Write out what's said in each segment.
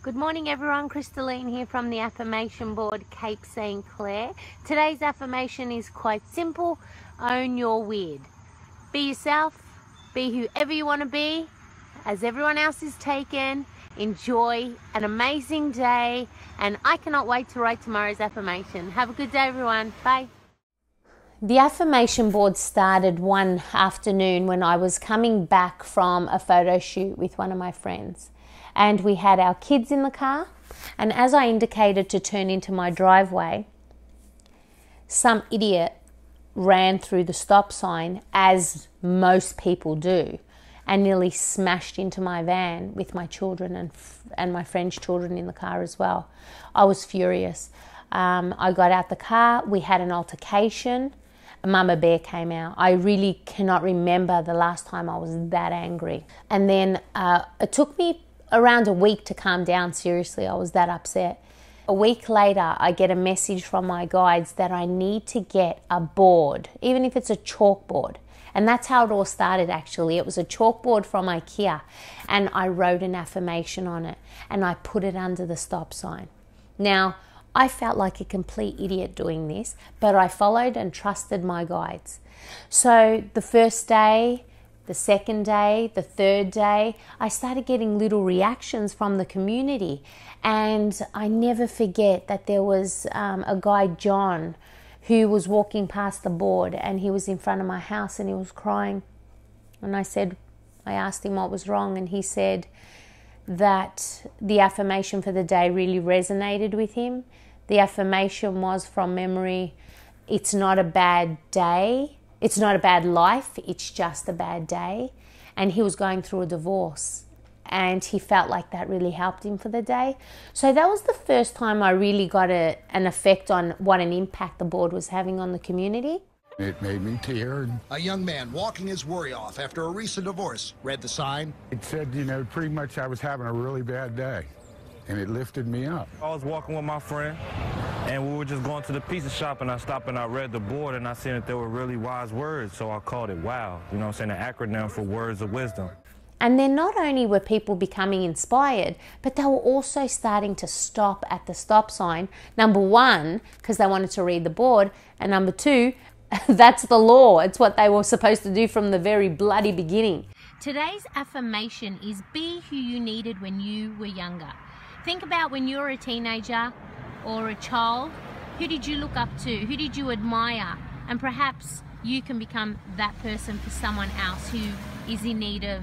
Good morning everyone, Christalene here from the Affirmation board, Cape St. Clair. Today's affirmation is quite simple: own your weird. Be yourself, be whoever you want to be, as everyone else is taken. Enjoy an amazing day, and I cannot wait to write tomorrow's affirmation. Have a good day everyone, bye. The affirmation board started one afternoon when I was coming back from a photo shoot with one of my friends. And we had our kids in the car, and as I indicated to turn into my driveway, some idiot ran through the stop sign, as most people do, and nearly smashed into my van with my children and my friend's children in the car as well. I was furious. I got out the car, we had an altercation. Mama Bear came out. I really cannot remember the last time I was that angry. And then it took me around a week to calm down. Seriously, I was that upset. A week later, I get a message from my guides that I need to get a board, even if it's a chalkboard. And that's how it all started, actually. It was a chalkboard from IKEA, and I wrote an affirmation on it, and I put it under the stop sign. Now, I felt like a complete idiot doing this, but I followed and trusted my guides. So the first day, the second day, the third day, I started getting little reactions from the community. And I never forget that there was a guy, John, who was walking past the board, and he was in front of my house and he was crying. And I asked him what was wrong, and he said that the affirmation for the day really resonated with him. The affirmation was from memory: it's not a bad day. It's not a bad life, it's just a bad day. And he was going through a divorce, and he felt like that really helped him for the day. So that was the first time I really got an effect on what an impact the board was having on the community. It made me tear. A young man walking his worry off after a recent divorce read the sign. It said, pretty much I was having a really bad day, and it lifted me up. I was walking with my friend, and we were just going to the pizza shop, and I stopped and I read the board, and I seen that there were really wise words, so I called it WOW. You know what I'm saying? An acronym for words of wisdom. And then not only were people becoming inspired, but they were also starting to stop at the stop sign. Number one, because they wanted to read the board, and number two, that's the law. It's what they were supposed to do from the very bloody beginning. Today's affirmation is: be who you needed when you were younger. Think about when you were a teenager or a child. Who did you look up to? Who did you admire? And perhaps you can become that person for someone else who is in need of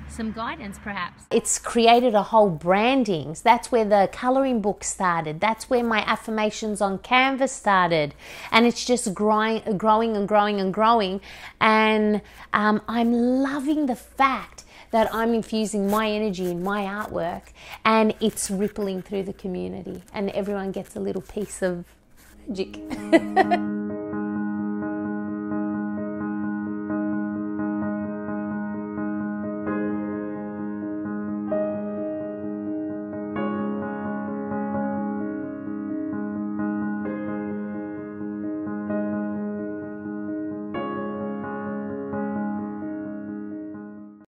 some guidance, perhaps. It's created a whole branding. That's where the coloring book started. That's where my affirmations on canvas started. And it's just growing and growing and growing. And I'm loving the fact that I'm infusing my energy in my artwork, and it's rippling through the community, and everyone gets a little piece of magic.